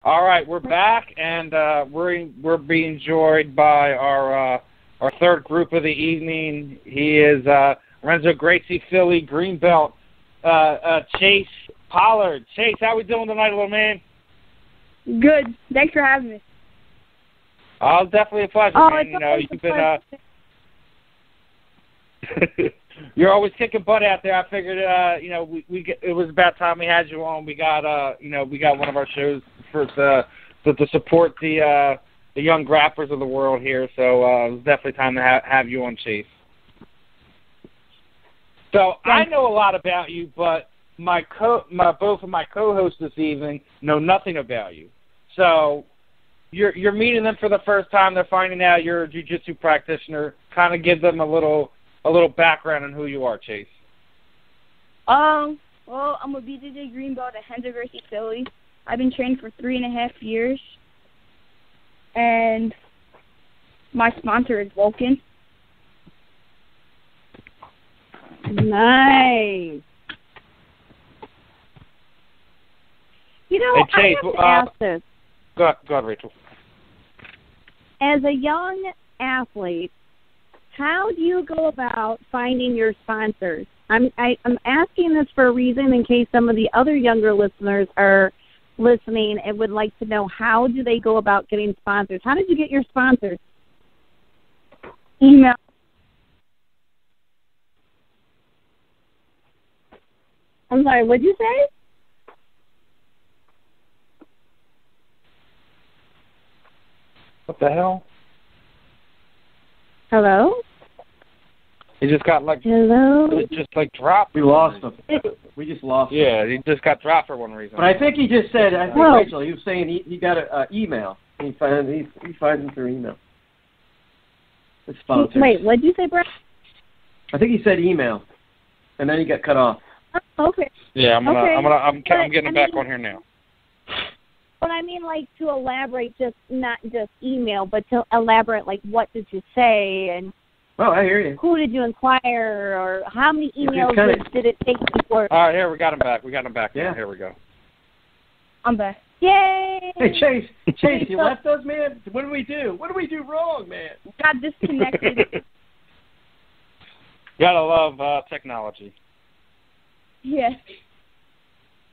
All right, we're back, and we're being joined by our third group of the evening. He is Renzo, Gracie, Philly, Greenbelt, Chase, Pollard. Chase, how we doing tonight, little man? Good. Thanks for having me. Oh, definitely a pleasure, man. You know, you've been you're always kicking butt out there. I figured, you know, it was about time we had you on. We got one of our shows to support the young grapplers of the world here. So it was definitely time to have you on, Chase. So I know a lot about you, but both of my co-hosts this evening know nothing about you. So you're meeting them for the first time. They're finding out you're a jiu-jitsu practitioner. Kind of give them a little background on who you are, Chase. Well, I'm a BJJ green belt at Renzo, Gracie, Philly. I've been training for 3.5 years, and my sponsor is Vulcan. Nice. You know, hey, Chase, I have to ask this. Go ahead, Rachel. As a young athlete, how do you go about finding your sponsors? I'm asking this for a reason in case some of the other younger listeners are listening and would like to know, how do they go about getting sponsors? How did you get your sponsors? Email. I'm sorry, what'd you say? What the hell? Hello? He just got Hello? It just dropped. We lost him. We just lost him. Yeah, he just got dropped for one reason. But I think he just said, Rachel, he was saying he got an email. He finds them through email. It's sponsors. Wait, what did you say, Brad? I think he said email, and then he got cut off. Oh, okay. Yeah, I'm getting it back on here now. But I mean, like, to elaborate, not just email, but to elaborate, like, what did you say, and well, I hear you. Who did you inquire, or how many emails did it take before? All right, here, we got him back. Yeah. Now. Here we go. I'm back. Yay! Hey, Chase, you left us, man? What did we do? What did we do wrong, man? Got disconnected. Gotta love technology. Yeah.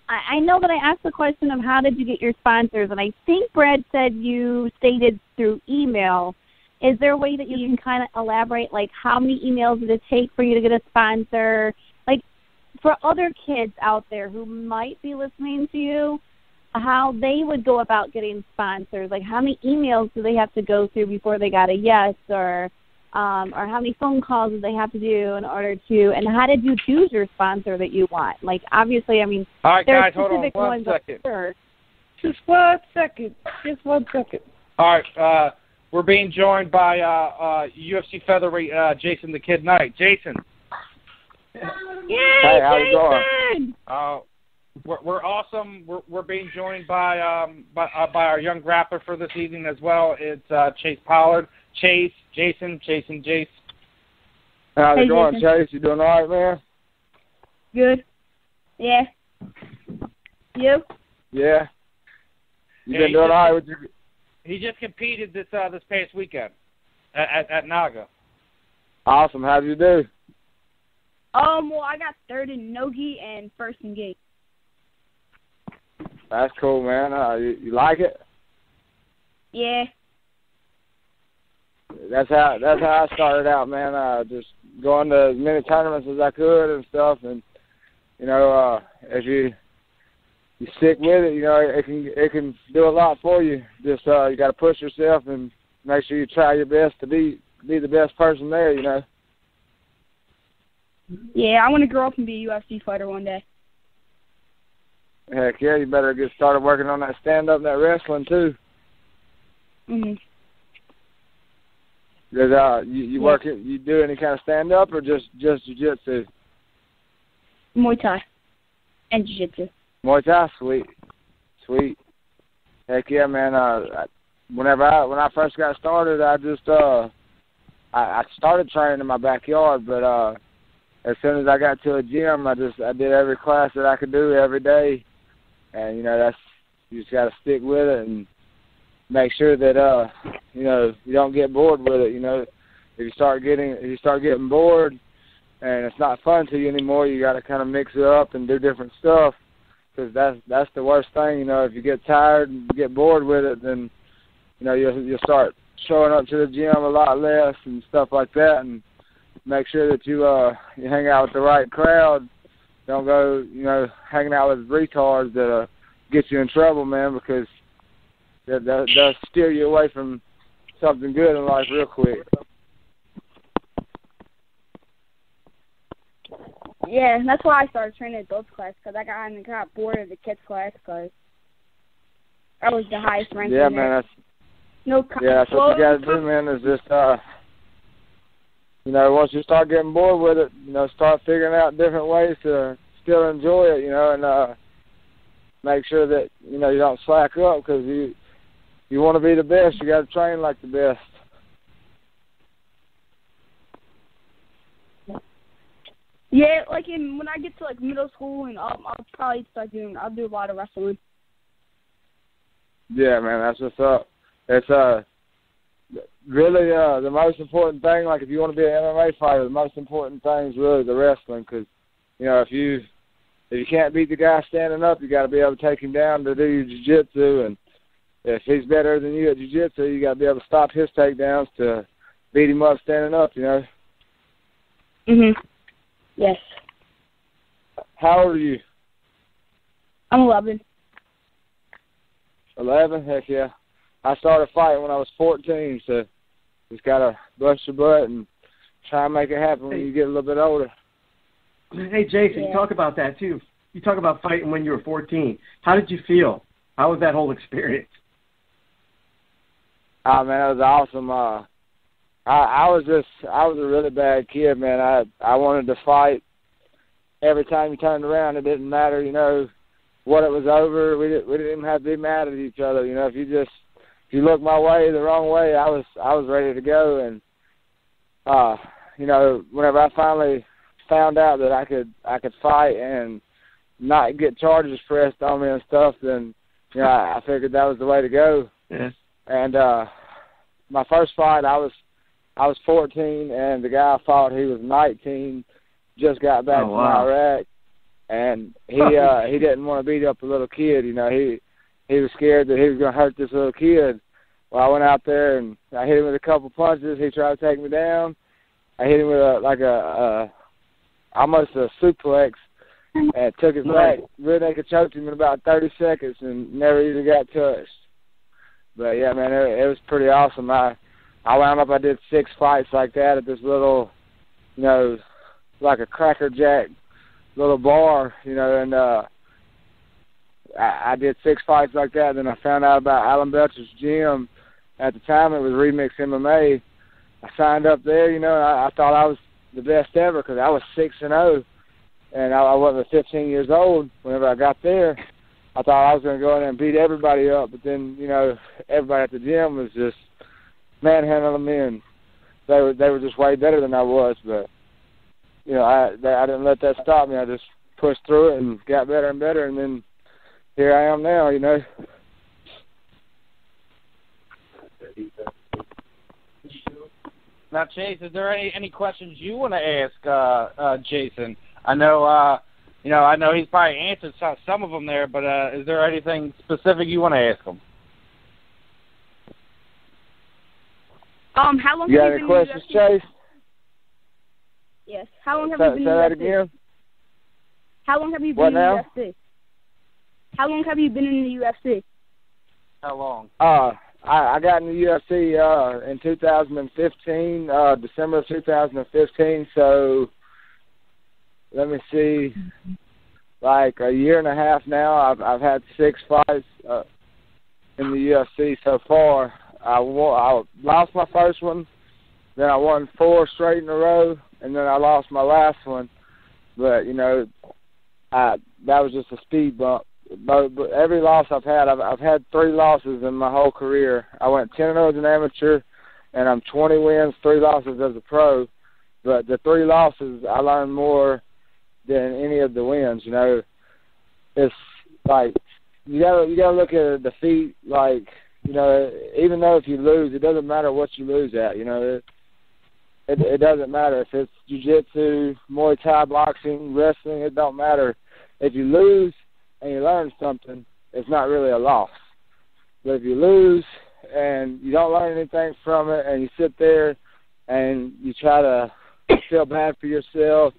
I know that I asked the question of how did you get your sponsors, and I think Brad said you stated through email. Is there a way that you can kind of elaborate, like, how many emails did it take for you to get a sponsor? Like, for other kids out there who might be listening to you, how they would go about getting sponsors. Like, how many emails do they have to go through before they got a yes, or how many phone calls do they have to do in order to, and how did you choose your sponsor that you want? Like, obviously, I mean, all right, there guys, are specific hold on ones. 1 second. Sure. Just 1 second. All right, we're being joined by UFC Featherweight Jason the Kid Knight. Jason. Yay, hey, how's it going? We're awesome. We're being joined by our young grappler for this evening as well. It's Chase Pollard. Chase, Jason. How's it going, Jason. Chase? You doing all right, man? Good. Yeah. You? Yeah. You Yeah, been doing all right with your... He just competed this past weekend at Naga. Awesome. How did you do? Well, I got third in Nogi and first in gate. That's cool, man. You like it? Yeah. That's how I started out, man. Just going to as many tournaments as I could and stuff, and you know, if you stick with it, you know, it can do a lot for you. Just you got to push yourself and make sure you try your best to be the best person there, you know. Yeah, I want to grow up and be a UFC fighter one day. Heck yeah, you better get started working on that stand-up and that wrestling too. Mhm. You work it? You do any kind of stand-up or just jiu-jitsu? Muay Thai and jiu-jitsu. Muay Thai, sweet. Heck yeah, man. When I first got started, I started training in my backyard, but as soon as I got to a gym, I did every class that I could do every day, and you know You just got to stick with it and make sure that you know, you don't get bored with it. You know, if you start getting bored and it's not fun to you anymore, you got to kind of mix it up and do different stuff, because that's the worst thing. You know, if you get tired and get bored with it, then you know you'll start showing up to the gym a lot less and stuff like that. And make sure that you hang out with the right crowd. Don't go, you know, hanging out with retards that get you in trouble, man, because they'll steer you away from something good in life real quick. Yeah, that's why I started training adults class, because I got bored of the kids class, because I was the highest ranked. Yeah, man, that's what you got to do, man, is just, you know, once you start getting bored with it, you know, start figuring out different ways to still enjoy it, you know, and make sure that, you know, you don't slack up, because you want to be the best. You got to train like the best. Yeah, like when I get to like middle school, and I'll probably I'll do a lot of wrestling. Yeah, man, that's what's up. It's really the most important thing. Like, if you want to be an MMA fighter, the most important thing is really the wrestling, because you know, if you can't beat the guy standing up, you got to be able to take him down to do your jiu-jitsu, and if he's better than you at jiu-jitsu, you got to be able to stop his takedowns to beat him up standing up, you know. Mhm. Yes. How old are you? I'm 11. 11? Heck yeah. I started fighting when I was 14, so just got to bust your butt and try and make it happen when you get a little bit older. Hey, Jason, you talk about that, too. You talk about fighting when you were 14. How did you feel? How was that whole experience? Oh, man, it was awesome. I was a really bad kid, man. I wanted to fight every time you turned around. It didn't matter, you know, what it was over. We didn't even have to be mad at each other. You know, if you looked my way the wrong way, I was ready to go. And you know, whenever I finally found out that I could fight and not get charges pressed on me and stuff, then you know, I figured that was the way to go. Yeah. And my first fight, I was 14, and the guy I fought, he was 19, just got back from Iraq, and he didn't want to beat up a little kid. You know, he was scared that he was going to hurt this little kid. Well, I went out there and I hit him with a couple punches. He tried to take me down. I hit him with almost a suplex, and took his back. Rear naked choked him in about 30 seconds and never even got touched. But yeah, man, it was pretty awesome. I wound up, I did 6 fights like that at this little, you know, like a Cracker Jack little bar, you know, and I did 6 fights like that. And then I found out about Alan Belcher's gym. At the time, it was Remix MMA. I signed up there, you know, and I thought I was the best ever, because I was 6-0, and I wasn't 15 years old whenever I got there. I thought I was going to go in there and beat everybody up, but then, you know, everybody at the gym was just manhandling me, and they were just way better than I was. But, you know, I didn't let that stop me. I just pushed through it and got better and better, and then here I am now, you know. Now, Chase, is there any questions you want to ask Jason? I know, you know, I know he's probably answered some of them there, but is there anything specific you want to ask him? How long have you been in the UFC? You got any questions, Chase? Yes. How long have you been in the UFC? Say that again? How long have you been in the UFC? How long have you been in the UFC? How long? I got in the UFC in 2015, December of 2015, so let me see, like a year and a half now. I've had 6 fights in the UFC so far. I lost my first one, then I won 4 straight in a row, and then I lost my last one. But, you know, that was just a speed bump. But every loss I've had 3 losses in my whole career. I went 10-0 as an amateur, and I'm 20 wins, 3 losses as a pro. But the 3 losses, I learned more than any of the wins. You know, it's like you gotta look at a defeat like, you know, even though if you lose, it doesn't matter what you lose at. You know, it doesn't matter if it's jiu-jitsu, Muay Thai, boxing, wrestling. It don't matter. If you lose and you learn something, it's not really a loss. But if you lose and you don't learn anything from it, and you sit there and you try to feel bad for yourself,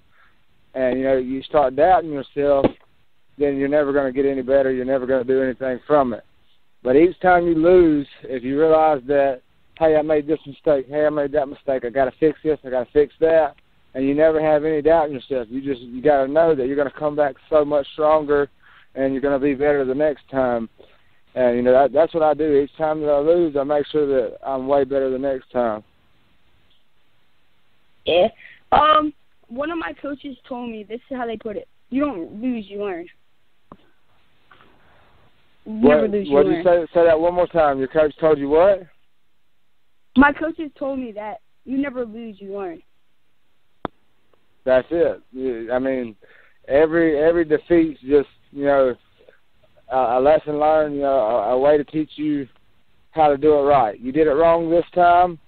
and, you know, you start doubting yourself, then you're never going to get any better. You're never going to do anything from it. But each time you lose, if you realize that, hey, I made this mistake, hey, I made that mistake, I got to fix this, I got to fix that, and you never have any doubt in yourself. You got to know that you're going to come back so much stronger, and you're going to be better the next time. And, you know, that's what I do. Each time that I lose, I make sure that I'm way better the next time. Yeah. One of my coaches told me this is how they put it. You don't lose, you learn. Never lose, you learn. What did you say that one more time? Your coach told you what? My coaches told me that you never lose, you learn. That's it. I mean, every defeat's just, you know, a lesson learned, you know, a way to teach you how to do it right. You did it wrong this time.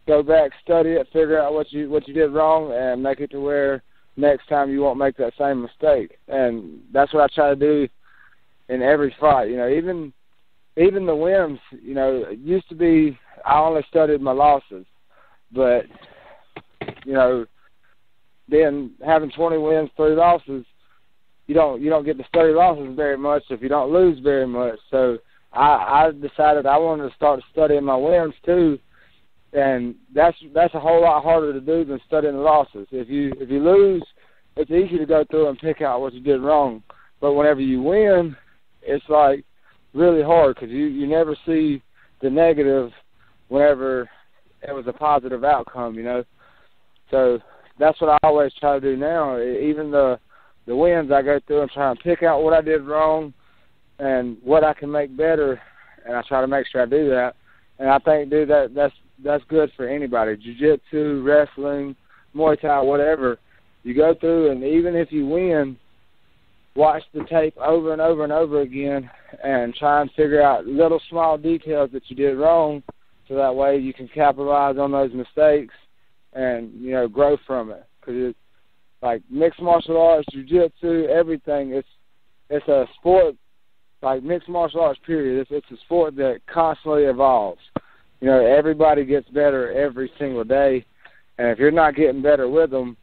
Go back, study it, figure out what you did wrong, and make it to where next time you won't make that same mistake. And that's what I try to do in every fight. You know, even the wins. You know, it used to be I only studied my losses, but you know, then having 20 wins, 3 losses, you don't get to study losses very much if you don't lose very much. So I decided I wanted to start studying my wins too, and that's a whole lot harder to do than studying the losses. If you lose, it's easy to go through and pick out what you did wrong, but whenever you win, it's like really hard because you never see the negative whenever it was a positive outcome, you know. So that's what I always try to do now. Even the wins, I go through and try and pick out what I did wrong and what I can make better, and I try to make sure I do that. And I think, dude, that's good for anybody. Jiu-jitsu, wrestling, Muay Thai, whatever. You go through, and even if you win, watch the tape over and over and over again and try and figure out little small details that you did wrong so that way you can capitalize on those mistakes and, you know, grow from it. Because it's like mixed martial arts, jiu-jitsu, everything, it's a sport, like mixed martial arts, period. It's a sport that constantly evolves. You know, everybody gets better every single day, and if you're not getting better with them,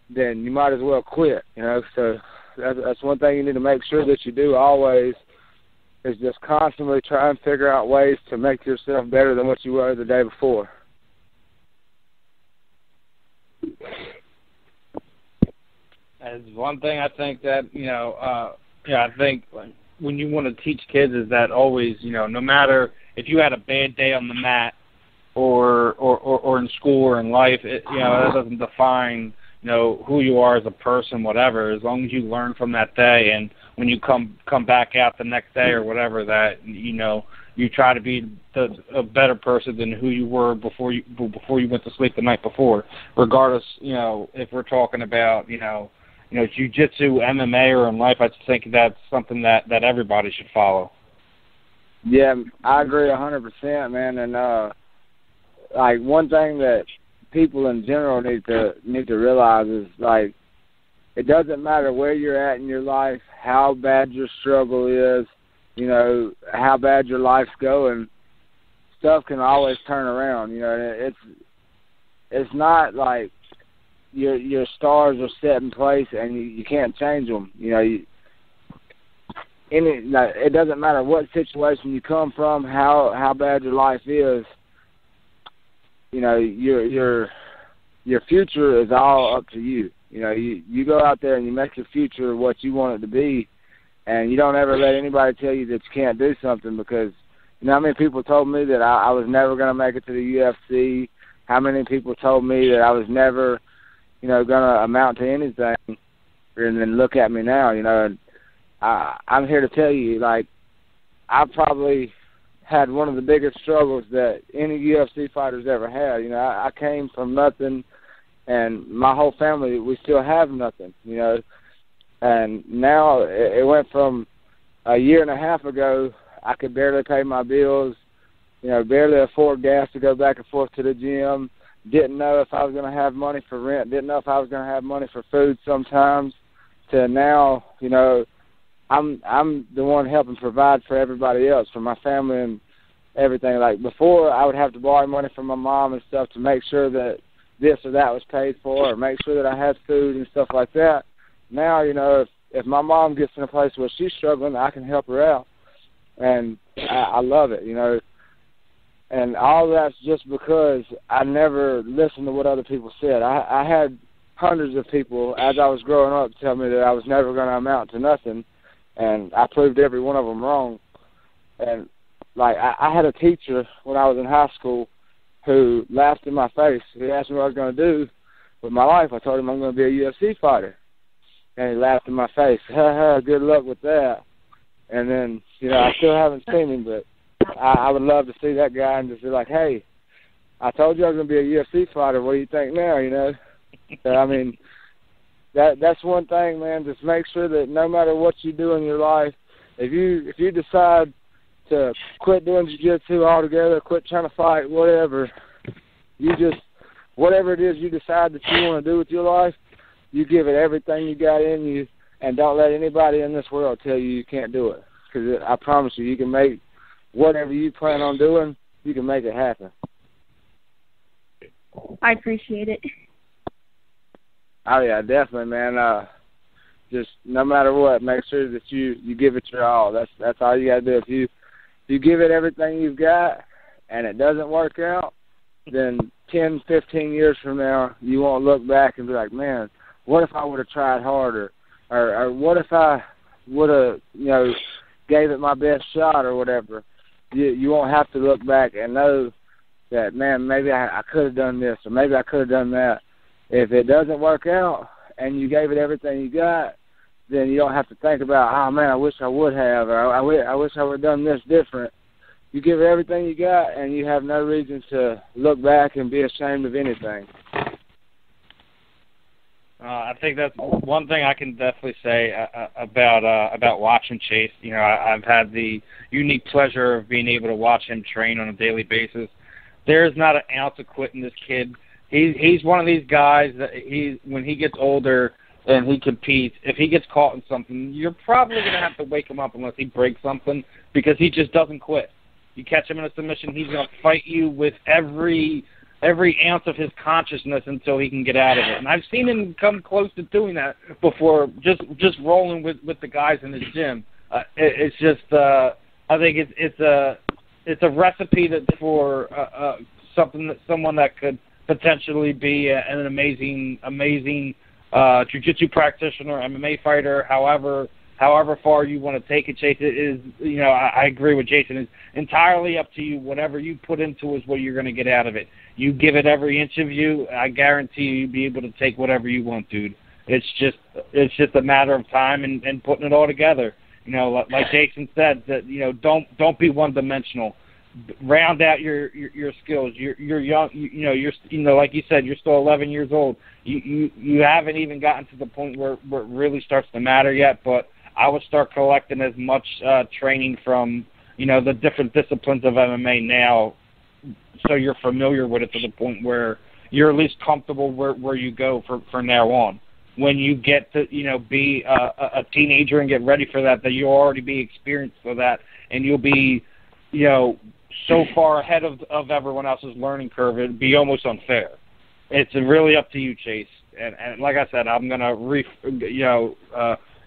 then you might as well quit, you know. So that's one thing you need to make sure that you do always is just constantly try and figure out ways to make yourself better than what you were the day before. As one thing I think that, you know, I think when you want to teach kids is that always, you know, no matter if you had a bad day on the mat or in school or in life, you know, that doesn't define, you know, who you are as a person, whatever. As long as you learn from that day, and when you come back out the next day or whatever, that, you know, you try to be a better person than who you were before you went to sleep the night before. Regardless, you know, if we're talking about, you know, jiu-jitsu, MMA, or in life, I think that's something that everybody should follow. Yeah, I agree 100%, man. And like one thing that people in general need to realize is, like, it doesn't matter where you're at in your life, how bad your struggle is, you know, how bad your life's going. Stuff can always turn around. You know, it's not like your stars are set in place and you can't change them. You know, it doesn't matter what situation you come from, how bad your life is. You know, your future is all up to you. You know, you go out there and you make your future what you want it to be, and you don't ever let anybody tell you that you can't do something, because, you know, how many people told me that I was never going to make it to the UFC? How many people told me that I was never, you know, going to amount to anything? And then look at me now, you know. And I'm here to tell you, like, I probably had one of the biggest struggles that any UFC fighter's ever had. You know, I came from nothing, and my whole family, we still have nothing, you know. And now it went from a year and a half ago, I could barely pay my bills, barely afford gas to go back and forth to the gym, didn't know if I was going to have money for rent, didn't know if I was going to have money for food sometimes, to now, I'm the one helping provide for everybody else, for my family and everything. Like before, I would have to borrow money from my mom and stuff to make sure that this or that was paid for, or make sure that I had food and stuff like that. Now, if my mom gets in a place where she's struggling, I can help her out. And I love it, And all that's just because I never listened to what other people said. I had hundreds of people, as I was growing up, tell me that I was never going to amount to nothing, and I proved every one of them wrong. And, I had a teacher when I was in high school who laughed in my face. He asked me what I was going to do with my life. I told him I'm going to be a UFC fighter. And he laughed in my face. Good luck with that. And then, I still haven't seen him, but I would love to see that guy and just be like, hey, I told you I was going to be a UFC fighter. What do you think now, So, that's one thing, man. Just make sure that no matter what you do in your life, if you decide to quit doing jiu-jitsu altogether, quit trying to fight, whatever, whatever it is you decide that you want to do with your life, you give it everything you got in you, and don't let anybody in this world tell you can't do it. Because I promise you can make whatever you plan on doing, you can make it happen. I appreciate it. Oh, yeah, definitely, man. Just no matter what, make sure that you give it your all. That's all you got to do. If you give it everything you've got and it doesn't work out, then 10, 15 years from now, you won't look back and be like, man, what if I would have tried harder? Or what if I would have, gave it my best shot or whatever? You won't have to look back and know that, man, maybe I could have done this or maybe I could have done that. If it doesn't work out and you gave it everything you got, then you don't have to think about, oh, man, I wish I would have, or I wish I would have done this different. You give it everything you got, and you have no reason to look back and be ashamed of anything. I think that's one thing I can definitely say about watching Chase. I've had the unique pleasure of being able to watch him train on a daily basis. There's not an ounce of quitting this kid. He's one of these guys that when he gets older and he competes, if he gets caught in something, you're probably going to have to wake him up unless he breaks something, because he just doesn't quit. You catch him in a submission, he's going to fight you with every ounce of his consciousness until he can get out of it. And I've seen him come close to doing that before, just rolling with the guys in his gym. It's just I think it's a recipe that for someone that could potentially be an amazing jiu-jitsu practitioner, MMA fighter, however far you want to take it, Chase. It is, I agree with Jason. It's entirely up to you. Whatever you put into is what you're going to get out of it. You give it every inch of you, I guarantee you'll be able to take whatever you want, dude. It's just a matter of time and putting it all together. Like Jason said, that don't be one-dimensional. Round out your skills. You're young. You're like you said, you're still 11 years old. You haven't even gotten to the point where it really starts to matter yet. But I would start collecting as much training from the different disciplines of MMA now, so you're familiar with it to the point where you're at least comfortable where you go for now on. When you get to be a teenager and get ready for that you'll already be experienced for that, and you'll be so far ahead of everyone else's learning curve, it'd be almost unfair. It's really up to you, Chase. And like I said, I'm gonna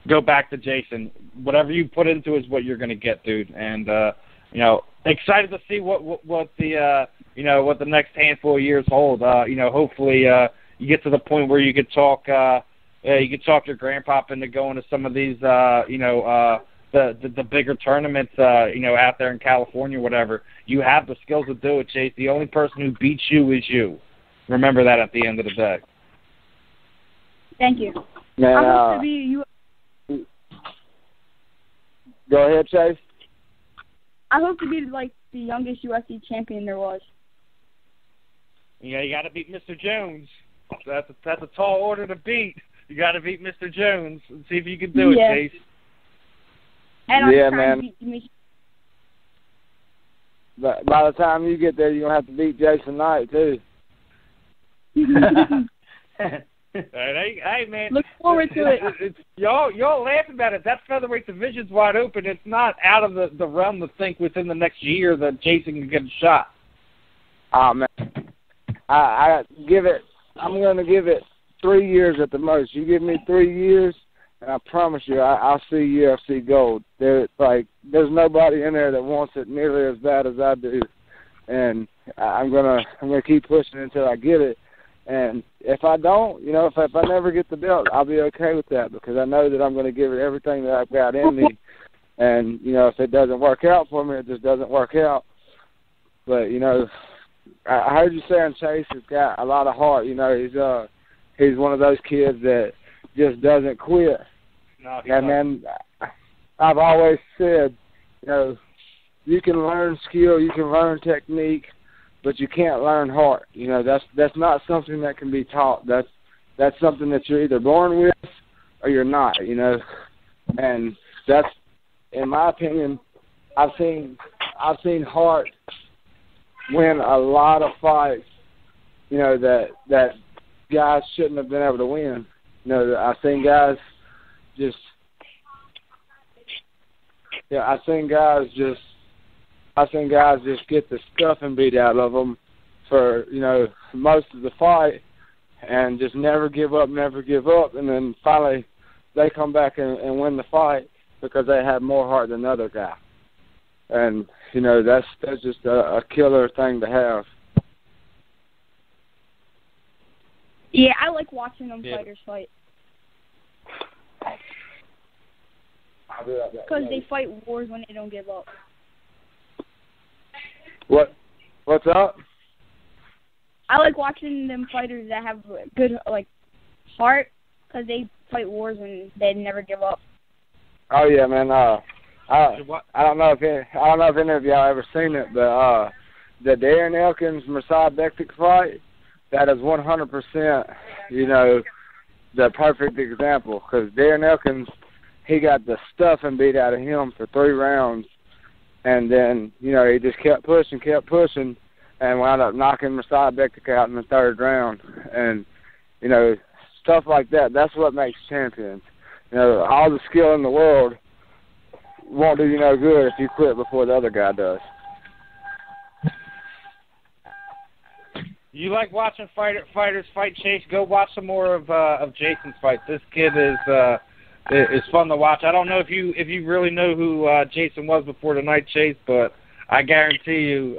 go back to Jason. Whatever you put into is what you're gonna get, dude. And excited to see what the next handful of years hold. Hopefully you get to the point where you could talk your grandpop into going to some of these the bigger tournaments, out there in California, whatever. You have the skills to do it, Chase. The only person who beats you is you. Remember that at the end of the day. Thank you. Man, I hope to be go ahead, Chase. I hope to be like the youngest UFC champion there was. You got to beat Mr. Jones. That's a tall order to beat. You got to beat Mr. Jones and see if you can do it, Chase. And Yeah, I'm trying man. to make But by the time you get there, you're going to have to beat Jason Knight, too. Hey, man. Look forward to it. It's, y'all laughing about it. That featherweight division's wide open. It's not out of the realm to think within the next year that Jason can get a shot. Oh, man. I'm going to give it 3 years at the most. You give me 3 years, and I promise you, I'll see UFC gold. There's nobody in there that wants it nearly as bad as I do, and I'm gonna keep pushing until I get it. And if I don't, if I never get the belt, I'll be okay with that because I know that I'm going to give it everything that I've got in me. And if it doesn't work out for me, it just doesn't work out. But I heard you saying Chase has got a lot of heart. He's one of those kids that just doesn't quit. No, and then I've always said, you can learn skill, you can learn technique, but you can't learn heart. That's not something that can be taught. That's something that you're either born with or you're not. And that's, in my opinion, I've seen heart win a lot of fights. That guys shouldn't have been able to win. I've seen guys just get the stuffing beat out of them for, most of the fight and just never give up. And then finally they come back and win the fight because they have more heart than the other guy. And, that's just a killer thing to have. Yeah, I like watching them fighters fight. Because they fight wars when they don't give up. What's up? I like watching them fighters that have good heart because they fight wars and they never give up. Oh yeah, man. I don't know if any of y'all ever seen it, but the Darren Elkins Mirsad Bektic fight, that is 100%, the perfect example because Darren Elkins, he got the stuffing beat out of him for 3 rounds. And then, he just kept pushing, and wound up knocking Mirsad Bektic out in the 3rd round. And, stuff like that, that's what makes champions. All the skill in the world won't do you no good if you quit before the other guy does. You like watching fighters fight Chase? Go watch some more of Jason's fights. This kid is fun to watch. I don't know if you really know who Jason was before tonight, Chase, but I guarantee you,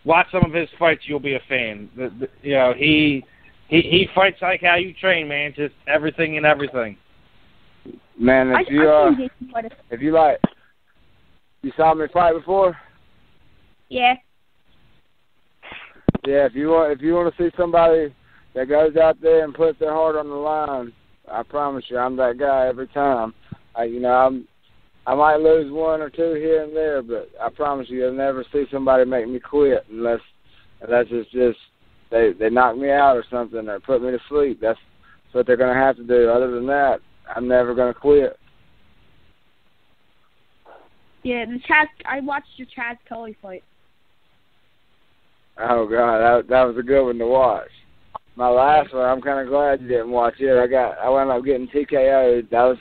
watch some of his fights, you'll be a fan. He fights like how you train, man. Just everything and everything. Man, if you saw me fight before? Yeah. Yeah, if you want to see somebody that goes out there and puts their heart on the line, I promise you, I'm that guy every time. I might lose 1 or 2 here and there, but I promise you'll never see somebody make me quit unless it's just they knock me out or something or put me to sleep. That's what they're going to have to do. Other than that, I'm never going to quit. Yeah, I watched your Chaz Kelly fight. Oh God, that was a good one to watch. My last one, I'm kind of glad you didn't watch it. I wound up getting TKO'd. That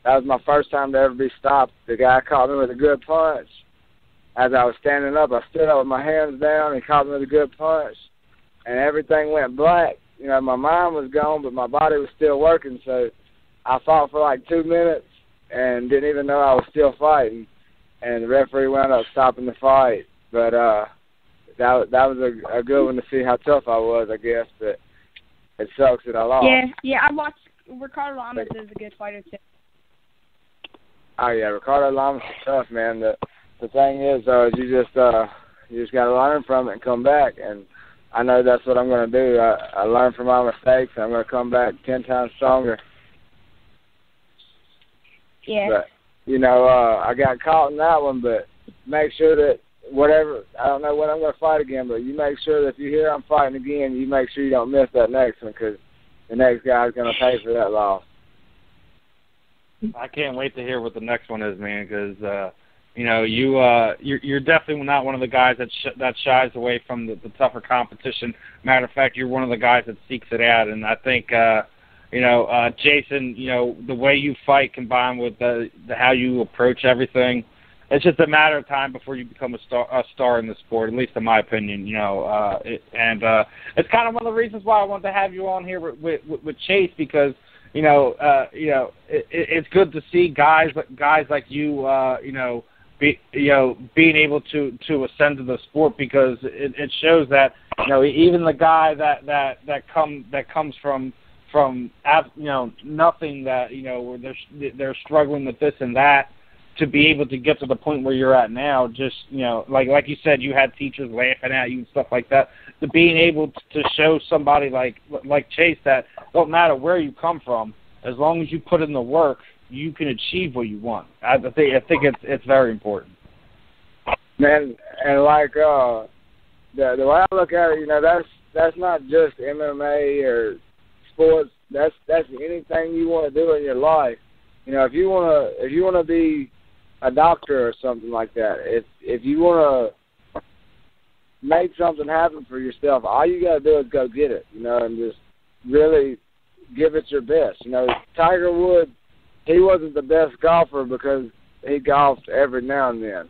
was my first time to ever be stopped. The guy caught me with a good punch. As I was standing up, I stood up with my hands down. He caught me with a good punch, and everything went black. My mind was gone, but my body was still working. So I fought for like 2 minutes and didn't even know I was still fighting. And the referee wound up stopping the fight. But that was a good one to see how tough I was, I guess. But it sucks that I lost. Yeah, I watched Ricardo Lamas is a good fighter too. Oh yeah, Ricardo Lamas is tough, man. The thing is though, is you just got to learn from it and come back. And I know that's what I'm going to do. I learn from my mistakes, and I'm going to come back 10 times stronger. Yeah. But I got caught in that one. But make sure that whatever, I don't know when I'm going to fight again, but you make sure that if you hear I'm fighting again, you make sure you don't miss that next one because the next guy's going to pay for that loss. I can't wait to hear what the next one is, man, because you're definitely not one of the guys that shies away from the tougher competition. Matter of fact, you're one of the guys that seeks it out, and I think Jason, the way you fight combined with the how you approach everything, it's just a matter of time before you become a star in the sport, at least in my opinion. It's kind of one of the reasons why I wanted to have you on here with Chase, because it's good to see guys like you, being able to ascend to the sport, because it shows that even the guy that comes from nothing, that where they're struggling with this and that, to be able to get to the point where you're at now, just like you said, you had teachers laughing at you and stuff like that. To being able to show somebody like Chase that don't matter where you come from, as long as you put in the work, you can achieve what you want. I think it's very important. Man, and like the way I look at it, that's not just MMA or sports. That's anything you want to do in your life. If you wanna be a doctor or something like that, if you wanna make something happen for yourself, all you gotta do is go get it, and just really give it your best. Tiger Woods, he wasn't the best golfer because he golfed every now and then.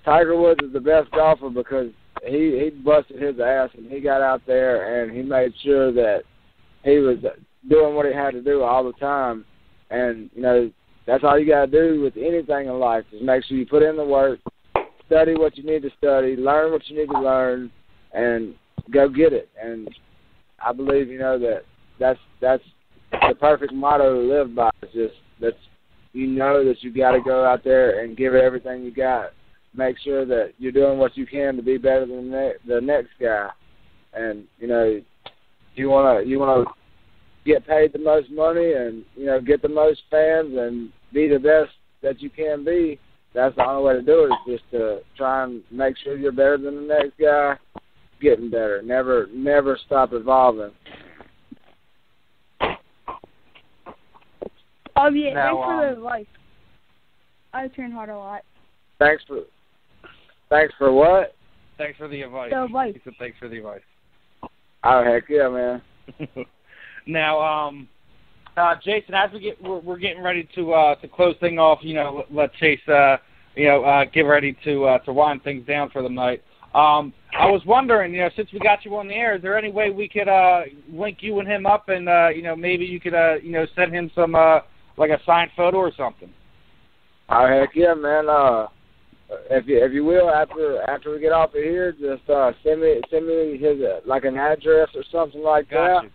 Tiger Woods is the best golfer because he busted his ass and he got out there and he made sure that he was doing what he had to do all the time. And, that's all you got to do with anything in life, is make sure you put in the work, study what you need to study, learn what you need to learn, and go get it. And I believe, that's the perfect motto to live by. It's just that that you got to go out there and give it everything you got. Make sure that you're doing what you can to be better than the next guy. And, you want to get paid the most money and, get the most fans and be the best that you can be. That's the only way to do it, is just to try and make sure you're better than the next guy, getting better. Never stop evolving. Thanks for the advice. I train hard a lot. Thanks for what? Thanks for the advice. The advice. He said thanks for the advice. Oh, heck yeah, man. Now, Jason, as we're getting ready to close things off, let Chase, get ready to wind things down for the night. I was wondering, since we got you on the air, is there any way we could link you and him up, and maybe you could send him some like a signed photo or something? Oh, heck yeah, man. If you will, after we get off of here, just send me his like an address or something like that. Got you.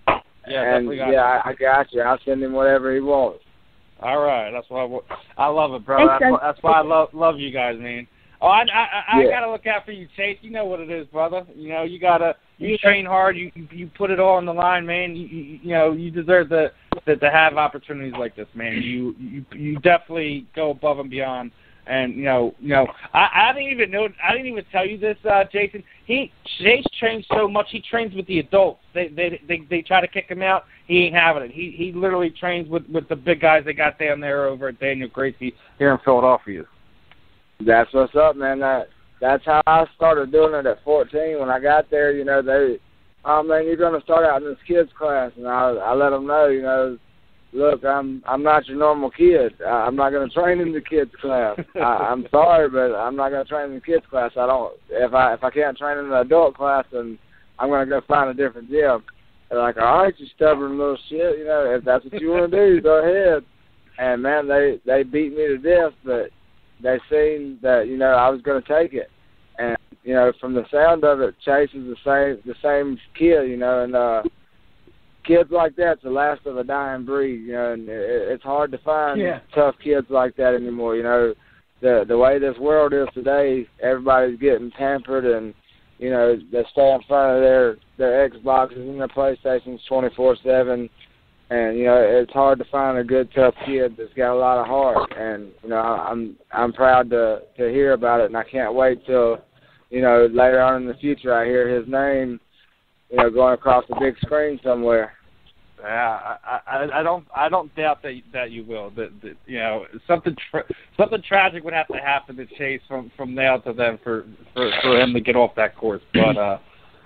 Yeah, definitely got you. I got you. I'll send him whatever he wants. All right, that's why I love it, bro. That's why I love you guys, man. Oh, I gotta look out for you, Chase. You know what it is, brother. You train hard. You put it all on the line, man. You deserve to have opportunities like this, man. You definitely go above and beyond. And I didn't even tell you this, Jason. Chase trains so much. He trains with the adults. They try to kick him out. He ain't having it. He literally trains with the big guys they got down there over at Daniel Gracie here in Philadelphia. That's what's up, man. That's how I started doing it at 14. When I got there, they, oh man, you're gonna start out in this kids class, and I let them know, look, I'm not your normal kid. I'm not going to train in the kids class. I'm sorry, but I'm not going to train in the kids class. If I can't train in the adult class, then I'm going to go find a different gym. They're like, all right, you stubborn little shit. If that's what you want to do, go ahead. And man, they beat me to death, but they seen that I was going to take it. And from the sound of it, Chase is the same kid. And kids like that's the last of a dying breed, and it's hard to find tough kids like that anymore. The way this world is today, everybody's getting pampered, and they stay in front of their Xboxes and their PlayStations 24/7, and it's hard to find a good tough kid that's got a lot of heart. And I'm proud to hear about it, and I can't wait till later on in the future I hear his name going across the big screen somewhere. Yeah, I don't doubt that you will. That you know, something tragic would have to happen to Chase from now to then for him to get off that course. But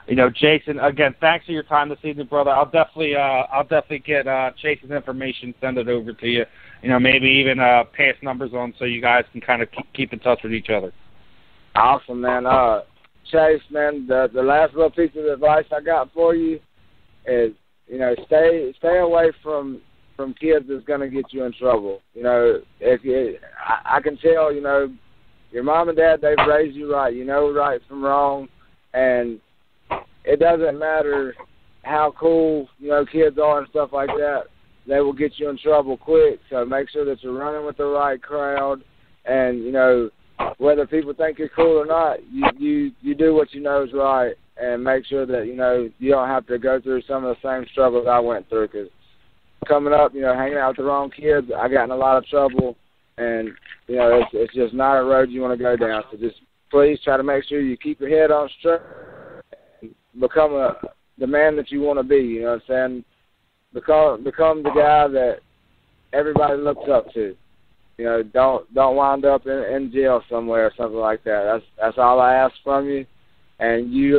you know, Jason, again, thanks for your time this evening, brother. I'll definitely get Chase's information, send it over to you. You know, maybe even pass numbers on so you guys can kind of keep in touch with each other. Awesome, man. Chase, man, the last little piece of advice I got for you is, you know, stay away from kids that's going to get you in trouble. You know, I can tell, you know, your mom and dad, they've raised you right. You know right from wrong, and it doesn't matter how cool, you know, kids are and stuff like that. They will get you in trouble quick, so make sure that you're running with the right crowd, and, you know, whether people think you're cool or not, you do what you know is right, and make sure that, you know, you don't have to go through some of the same struggles I went through, because coming up, you know, hanging out with the wrong kids, I got in a lot of trouble, and, you know, it's just not a road you want to go down. So just please try to make sure you keep your head on straight and become the man that you want to be, you know what I'm saying? Become the guy that everybody looks up to. You know, don't wind up in jail somewhere or something like that. That's all I ask from you. And you,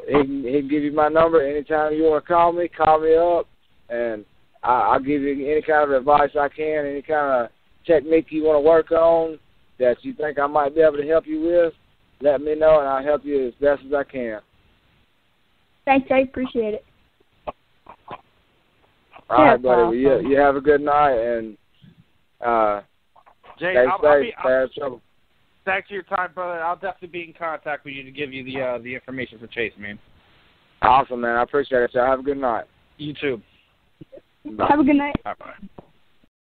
he can give you my number anytime you want to call me up, and I'll give you any kind of advice I can, any kind of technique you want to work on that you think I might be able to help you with. Let me know, and I'll help you as best as I can. Thanks, I appreciate it. All right, buddy. Well, you have a good night, and Jay, stay safe. Stay out of trouble. Thanks for your time, brother. I'll definitely be in contact with you to give you the information for Chase, man. Awesome, man. I appreciate it, y'all. Have a good night. You too. Bye. Have a good night. Bye-bye.